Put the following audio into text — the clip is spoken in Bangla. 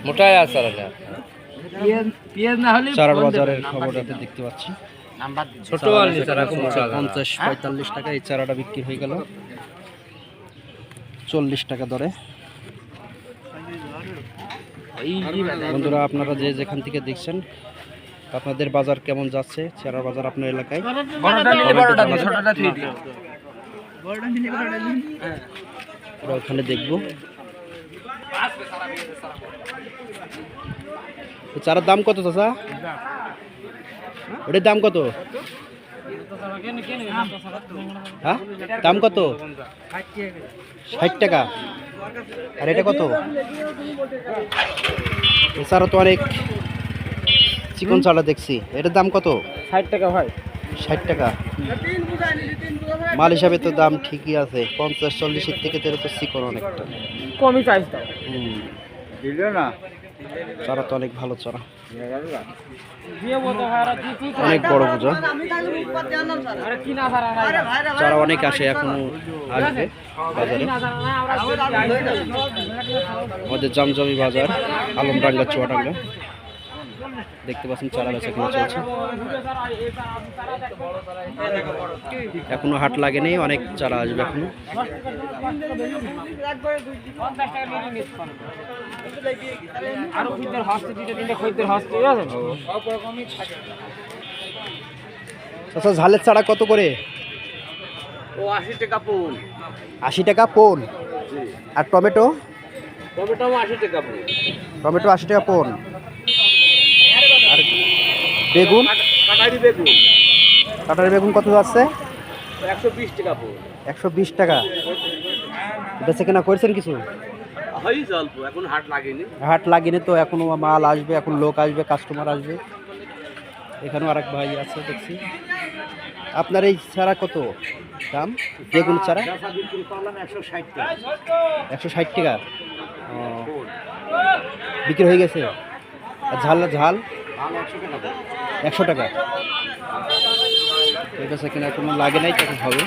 মোটাই আছে পেঁয়াজ না হলে চারার বাজারের খবরটাতে দেখতে পাচ্ছি ছোট 50-45 টাকা এই চারাটা বিক্রি হয়ে গেল 40 টাকা দরে। বন্ধুরা আপনারা যে যেখান থেকে দেখছেন আপনাদের বাজার কেমন যাচ্ছে, চারার বাজার আপনার এলাকায় আমরা ওখানে দেখব। চারার দাম কত চাচা? ওটার দাম কত? হ্যাঁ দাম কত? 60 টাকা। আর এটা কত? এছাড়া তো অনেক চিকন চারা দেখছি, এটার দাম কত? 60 টাকা ভাই। 60 টাকা। মাল হিসাবে তো দাম ঠিকই আছে, 50-40 থেকে তেরে তো চিকন অনেকটা কমই চাইছ দাও দিলে না। চারা তো অনেক ভালো চারা, অনেক অনেক বড় পূজা। চারা অনেক আসে, এখনো আসবে বাজারে। আমাদের জমজমি বাজার আলমডাঙ্গা চুয়াডাঙ্গা দেখতে পাচ্ছেন চারা বেচা কিনা চলছে। এখনো হাট লাগেনি, অনেক চারা আসবে এখনো। আচ্ছা ঝালের চারা কত করে? ও 80 টাকা পোন। 80 টাকা পোন। আর টমেটো? টমেটো 80 টাকা পোন। টমেটো 80 টাকা পোন। আর বেগুন? কাটারি বেগুন। কাটারি বেগুন কত যাচ্ছে? 120 টাকা পোন। 120 টাকা। বেচে কেনা করছেন কিছু? হয় জল্প, এখন হাট লাগেনি। হাট লাগেনি তো, এখনো মাল আসবে, এখন লোক আসবে, কাস্টমার আসবে। এখানেও আরেক ভাই আছে দেখছি। আপনার এই চারা কত দাম? বেগুন চারা 160 টাকা। 160 টাকা বিক্রি হয়ে গেছে। আর ঝাল 100 টাকা। এটা সেখানে কোনো লাগে নাই, তখন হবে।